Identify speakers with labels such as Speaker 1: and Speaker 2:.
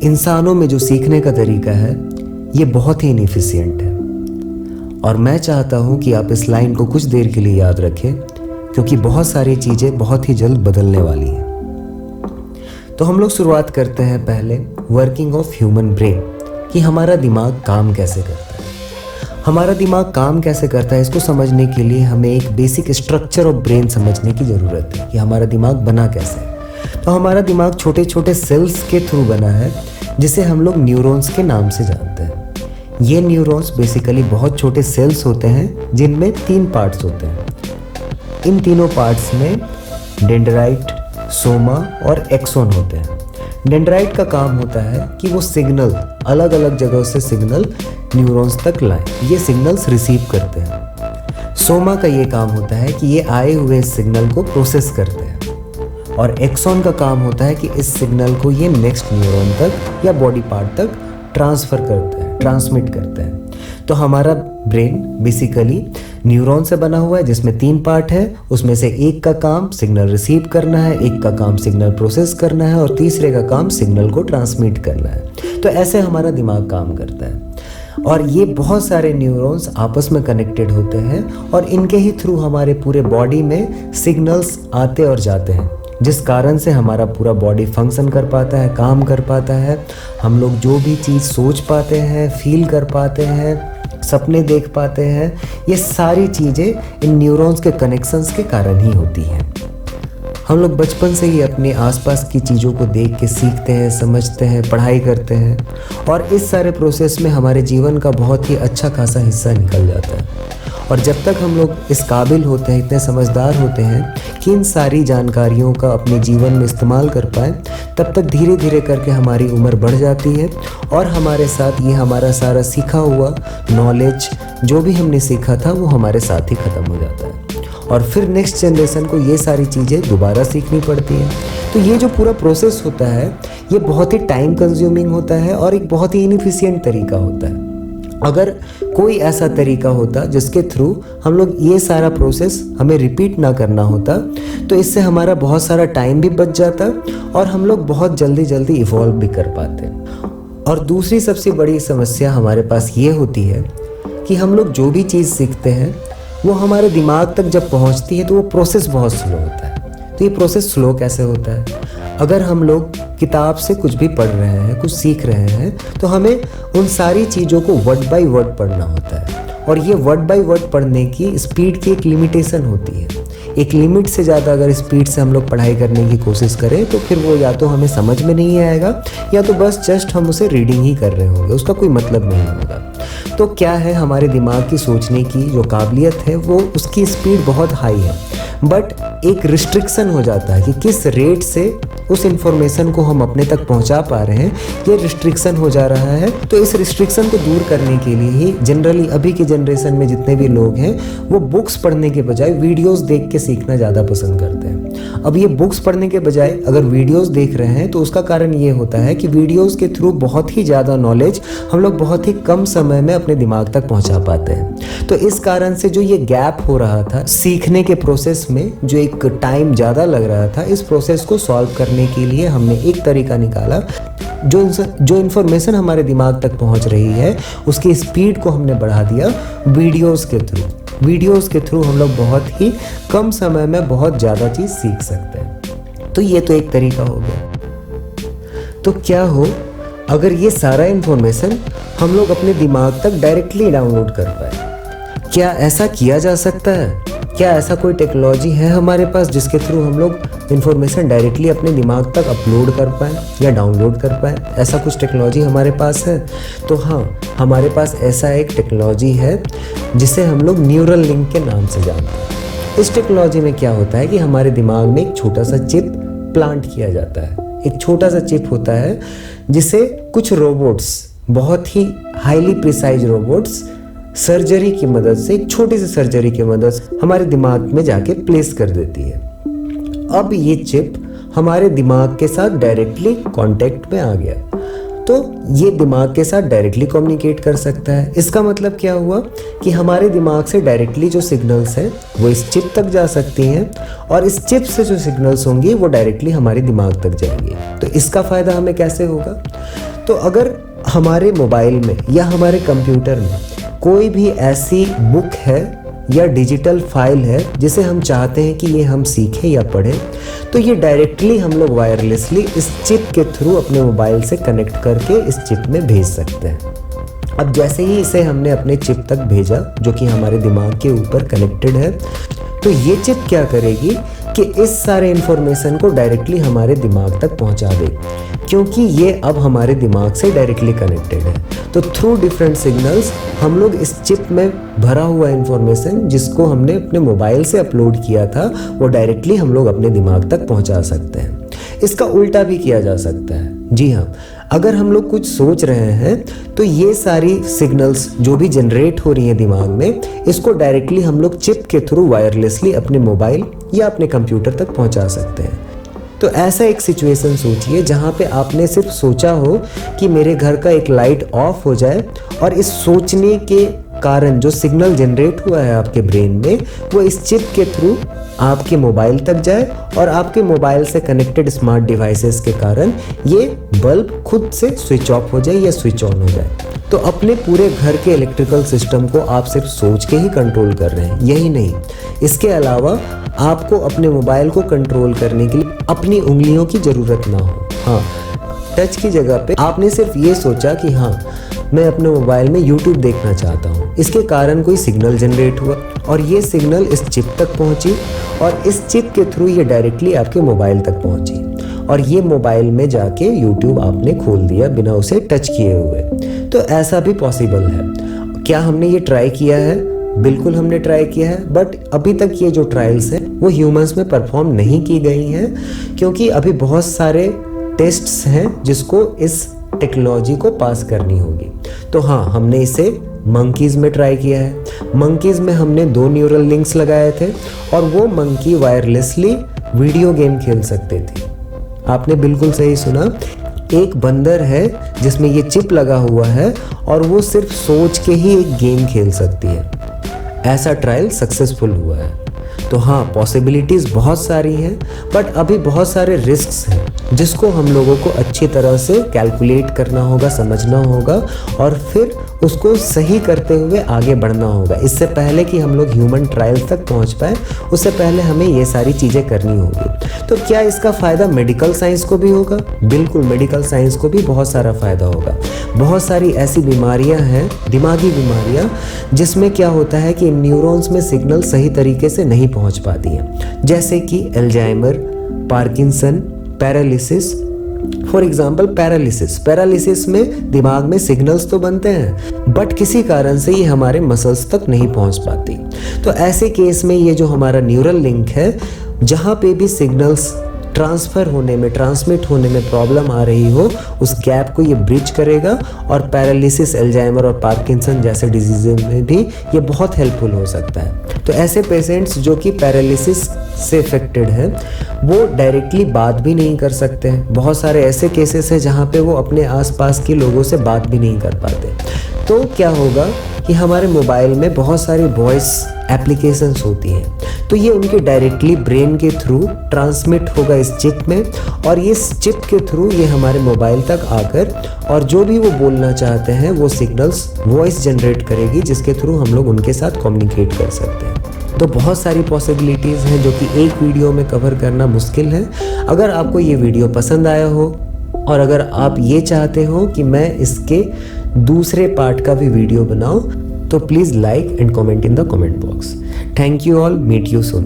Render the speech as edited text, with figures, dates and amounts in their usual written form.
Speaker 1: इंसानों में जो सीखने का तरीका है ये बहुत ही इनएफिशिएंट है। और मैं चाहता हूँ कि आप इस लाइन को कुछ देर के लिए याद रखें, क्योंकि बहुत सारी चीज़ें बहुत ही जल्द बदलने वाली हैं। तो हम लोग शुरुआत करते हैं पहले वर्किंग ऑफ ह्यूमन ब्रेन, कि हमारा दिमाग काम कैसे करता है। हमारा दिमाग काम कैसे करता है इसको समझने के लिए हमें एक बेसिक स्ट्रक्चर ऑफ ब्रेन समझने की ज़रूरत है कि हमारा दिमाग बना कैसे है। तो हमारा दिमाग छोटे छोटे सेल्स के थ्रू बना है, जिसे हम लोग न्यूरॉन्स के नाम से जानते हैं। ये न्यूरॉन्स बेसिकली बहुत छोटे सेल्स होते हैं जिनमें 3 पार्ट्स होते हैं। इन तीनों पार्ट्स में डेंड्राइट, सोमा और एक्सोन होते हैं। डेंड्राइट का काम होता है कि वो सिग्नल अलग अलग जगहों से सिग्नल न्यूरॉन्स तक लाएं, ये सिग्नल्स रिसीव करते हैं। सोमा का ये काम होता है कि ये आए हुए सिग्नल को प्रोसेस करते हैं। और एक्सॉन का काम होता है कि इस सिग्नल को ये नेक्स्ट न्यूरॉन तक या बॉडी पार्ट तक ट्रांसफ़र करते हैं, ट्रांसमिट करते हैं। तो हमारा ब्रेन बेसिकली न्यूरॉन से बना हुआ है, जिसमें 3 पार्ट है। उसमें से एक का काम सिग्नल रिसीव करना है, एक का काम सिग्नल प्रोसेस करना है और तीसरे का काम सिग्नल को ट्रांसमिट करना है। तो ऐसे हमारा दिमाग काम करता है। और ये बहुत सारे न्यूरॉन्स आपस में कनेक्टेड होते हैं और इनके ही थ्रू हमारे पूरे बॉडी में सिग्नल्स आते और जाते हैं, जिस कारण से हमारा पूरा बॉडी फंक्शन कर पाता है, काम कर पाता है। हम लोग जो भी चीज़ सोच पाते हैं, फील कर पाते हैं, सपने देख पाते हैं, ये सारी चीज़ें इन न्यूरॉन्स के कनेक्शंस के कारण ही होती हैं। हम लोग बचपन से ही अपने आसपास की चीज़ों को देख के सीखते हैं, समझते हैं, पढ़ाई करते हैं और इस सारे प्रोसेस में हमारे जीवन का बहुत ही अच्छा खासा हिस्सा निकल जाता है। और जब तक हम लोग इस काबिल होते हैं, इतने समझदार होते हैं कि इन सारी जानकारियों का अपने जीवन में इस्तेमाल कर पाएँ, तब तक धीरे धीरे करके हमारी उम्र बढ़ जाती है और हमारे साथ ये हमारा सारा सीखा हुआ नॉलेज जो भी हमने सीखा था वो हमारे साथ ही ख़त्म हो जाता है। और फिर नेक्स्ट जनरेशन को ये सारी चीज़ें दोबारा सीखनी पड़ती हैं। तो ये जो पूरा प्रोसेस होता है ये बहुत ही टाइम कंज्यूमिंग होता है और एक बहुत ही इनएफिशिएंट तरीका होता है। अगर कोई ऐसा तरीका होता जिसके थ्रू हम लोग ये सारा प्रोसेस हमें रिपीट ना करना होता, तो इससे हमारा बहुत सारा टाइम भी बच जाता और हम लोग बहुत जल्दी जल्दी इवॉल्व भी कर पाते। और दूसरी सबसे बड़ी समस्या हमारे पास ये होती है कि हम लोग जो भी चीज़ सीखते हैं वो हमारे दिमाग तक जब पहुंचती है तो वो प्रोसेस बहुत स्लो होता है। तो ये प्रोसेस स्लो कैसे होता है? अगर हम लोग किताब से कुछ भी पढ़ रहे हैं, कुछ सीख रहे हैं, तो हमें उन सारी चीज़ों को वर्ड बाय वर्ड पढ़ना होता है। और ये वर्ड बाय वर्ड पढ़ने की स्पीड की एक लिमिटेशन होती है। एक लिमिट से ज़्यादा अगर स्पीड से हम लोग पढ़ाई करने की कोशिश करें तो फिर वो या तो हमें समझ में नहीं आएगा या तो बस जस्ट हम उसे रीडिंग ही कर रहे होंगे, उसका कोई मतलब नहीं होगा। तो क्या है, हमारे दिमाग की सोचने की जो काबिलियत है वो उसकी स्पीड बहुत हाई है, बट एक रिस्ट्रिक्शन हो जाता है कि किस रेट से उस इन्फॉर्मेशन को हम अपने तक पहुंचा पा रहे हैं, ये रिस्ट्रिक्शन हो जा रहा है। तो इस रिस्ट्रिक्शन को दूर करने के लिए ही जनरली अभी के जनरेशन में जितने भी लोग हैं वो बुक्स पढ़ने के बजाय वीडियोस देख के सीखना ज़्यादा पसंद करते हैं। अब ये बुक्स पढ़ने के बजाय अगर वीडियोस देख रहे हैं तो उसका कारण ये होता है कि वीडियोस के थ्रू बहुत ही ज़्यादा नॉलेज हम लोग बहुत ही कम समय में अपने दिमाग तक पहुँचा पाते हैं। तो इस कारण से जो ये गैप हो रहा था सीखने के प्रोसेस में, जो एक टाइम ज़्यादा लग रहा था, इस प्रोसेस को सॉल्व करने के लिए हमने एक तरीका निकाला। जो इन्फॉर्मेशन हमारे दिमाग तक पहुंच रही है उसकी स्पीड को हमने बढ़ा दिया वीडियोस के थ्रू। वीडियोस के थ्रू हम लोग बहुत ही कम समय में बहुत ज़्यादा चीज़ सीख सकते हैं। तो ये तो एक तरीका हो गया। तो क्या हो अगर ये सारा इन्फॉर्मेशन हम लोग अपने दिमाग तक डायरेक्टली डाउनलोड कर पाए? क्या ऐसा किया जा सकता है? क्या ऐसा कोई टेक्नोलॉजी है हमारे पास जिसके थ्रू हम लोग इन्फॉर्मेशन डायरेक्टली अपने दिमाग तक अपलोड कर पाएँ या डाउनलोड कर पाएँ? ऐसा कुछ टेक्नोलॉजी हमारे पास है? तो हाँ, हमारे पास ऐसा एक टेक्नोलॉजी है जिसे हम लोग न्यूरल लिंक के नाम से जानते हैं। इस टेक्नोलॉजी में क्या होता है कि हमारे दिमाग में एक छोटा सा चिप प्लांट किया जाता है। एक छोटा सा चिप होता है जिसे कुछ रोबोट्स, बहुत ही हाईली प्रिसाइज रोबोट्स, सर्जरी की मदद से, एक छोटी सी सर्जरी की मदद से हमारे दिमाग में जाके प्लेस कर देती है। अब ये चिप हमारे दिमाग के साथ डायरेक्टली कांटेक्ट में आ गया। तो ये दिमाग के साथ डायरेक्टली कम्युनिकेट कर सकता है। इसका मतलब क्या हुआ कि हमारे दिमाग से डायरेक्टली जो सिग्नल्स हैं वो इस चिप तक जा सकती हैं, और इस चिप से जो सिग्नल्स होंगी वो डायरेक्टली हमारे दिमाग तक जाएंगे। तो इसका फ़ायदा हमें कैसे होगा? तो अगर हमारे मोबाइल में या हमारे कंप्यूटर में कोई भी ऐसी बुक है या डिजिटल फाइल है जिसे हम चाहते हैं कि ये हम सीखें या पढ़ें, तो ये डायरेक्टली हम लोग वायरलेसली इस चिप के थ्रू अपने मोबाइल से कनेक्ट करके इस चिप में भेज सकते हैं। अब जैसे ही इसे हमने अपने चिप तक भेजा जो कि हमारे दिमाग के ऊपर कनेक्टेड है, तो ये चिप क्या करेगी कि इस सारे इंफॉर्मेशन को डायरेक्टली हमारे दिमाग तक पहुंचा देगी, क्योंकि ये अब हमारे दिमाग से डायरेक्टली कनेक्टेड है। तो थ्रू डिफरेंट सिग्नल्स हम लोग इस चिप में भरा हुआ इंफॉर्मेशन जिसको हमने अपने मोबाइल से अपलोड किया था वो डायरेक्टली हम लोग अपने दिमाग तक पहुंचा सकते हैं। इसका उल्टा भी किया जा सकता है। जी हाँ, अगर हम लोग कुछ सोच रहे हैं तो ये सारी सिग्नल्स जो भी जनरेट हो रही हैं दिमाग में, इसको डायरेक्टली हम लोग चिप के थ्रू वायरलेसली अपने मोबाइल या अपने कंप्यूटर तक पहुंचा सकते हैं। तो ऐसा एक सिचुएशन सोचिए जहाँ पे आपने सिर्फ सोचा हो कि मेरे घर का एक लाइट ऑफ हो जाए, और इस सोचने के कारण जो सिग्नल जनरेट हुआ है आपके ब्रेन में वो इस चिप के थ्रू आपके मोबाइल तक जाए, और आपके मोबाइल से कनेक्टेड स्मार्ट डिवाइसेस के कारण ये बल्ब खुद से स्विच ऑफ हो जाए या स्विच ऑन हो जाए। तो अपने पूरे घर के इलेक्ट्रिकल सिस्टम को आप सिर्फ सोच के ही कंट्रोल कर रहे हैं। यही नहीं, इसके अलावा आपको अपने मोबाइल को कंट्रोल करने के लिए अपनी उंगलियों की ज़रूरत ना हो। हाँ, टच की जगह पे आपने सिर्फ ये सोचा कि हाँ मैं अपने मोबाइल में YouTube देखना चाहता हूँ, इसके कारण कोई सिग्नल जनरेट हुआ और ये सिग्नल इस चिप तक पहुँची, और इस चिप के थ्रू ये डायरेक्टली आपके मोबाइल तक पहुँची, और ये मोबाइल में जाके YouTube आपने खोल दिया बिना उसे टच किए हुए। तो ऐसा भी पॉसिबल है। क्या हमने ये ट्राई किया है? बिल्कुल हमने ट्राई किया है, बट अभी तक ये जो ट्रायल्स हैं वो ह्यूमंस में परफॉर्म नहीं की गई हैं, क्योंकि अभी बहुत सारे टेस्ट्स हैं जिसको इस टेक्नोलॉजी को पास करनी होगी। तो हाँ, हमने इसे मंकीज़ में ट्राई किया है। मंकीज़ में हमने 2 न्यूरल लिंक्स लगाए थे और वो मंकी वायरलेसली वीडियो गेम खेल सकते थे। आपने बिल्कुल सही सुना, एक बंदर है जिसमें ये चिप लगा हुआ है और वो सिर्फ सोच के ही एक गेम खेल सकती है। ऐसा ट्रायल सक्सेसफुल हुआ है। तो हाँ, पॉसिबिलिटीज़ बहुत सारी हैं, बट अभी बहुत सारे रिस्क्स हैं जिसको हम लोगों को अच्छी तरह से कैलकुलेट करना होगा, समझना होगा, और फिर उसको सही करते हुए आगे बढ़ना होगा। इससे पहले कि हम लोग ह्यूमन ट्रायल तक पहुंच पाए, उससे पहले हमें ये सारी चीज़ें करनी होगी। तो क्या इसका फ़ायदा मेडिकल साइंस को भी होगा? बिल्कुल, मेडिकल साइंस को भी बहुत सारा फ़ायदा होगा। बहुत सारी ऐसी बीमारियां हैं, दिमागी बीमारियां, जिसमें क्या होता है कि न्यूरॉन्स में सिग्नल सही तरीके से नहीं पहुंच पाती हैं, जैसे कि Alzheimer, Parkinson, paralysis. For example paralysis में दिमाग में सिग्नल्स तो बनते हैं, बट किसी कारण से ये हमारे मसल्स तक नहीं पहुंच पाती। तो ऐसे केस में ये जो हमारा न्यूरल लिंक है, जहाँ पे भी सिग्नल्स ट्रांसफ़र होने में, ट्रांसमिट होने में प्रॉब्लम आ रही हो, उस गैप को ये ब्रिज करेगा, और पैरालिसिस, अल्जाइमर और पार्किंसन जैसे डिजीज़ में भी ये बहुत हेल्पफुल हो सकता है। तो ऐसे पेशेंट्स जो कि पैरालिसिस से इफेक्टेड हैं, वो डायरेक्टली बात भी नहीं कर सकते हैं। बहुत सारे ऐसे केसेस हैं जहाँ पे वो अपने आसपास के लोगों से बात भी नहीं कर पाते। तो क्या होगा कि हमारे मोबाइल में बहुत सारी वॉइस एप्लीकेशंस होती हैं, तो ये उनके डायरेक्टली ब्रेन के थ्रू ट्रांसमिट होगा इस चिप में, और इस चिप के थ्रू ये हमारे मोबाइल तक आकर, और जो भी वो बोलना चाहते हैं वो सिग्नल्स वॉइस जनरेट करेगी, जिसके थ्रू हम लोग उनके साथ कम्युनिकेट कर सकते हैं। तो बहुत सारी पॉसिबिलिटीज़ हैं जो कि एक वीडियो में कवर करना मुश्किल है। अगर आपको ये वीडियो पसंद आया हो, और अगर आप ये चाहते हो कि मैं इसके दूसरे पार्ट का भी वीडियो बनाऊं, तो please like and comment in the comment box. Thank you all, meet you soon.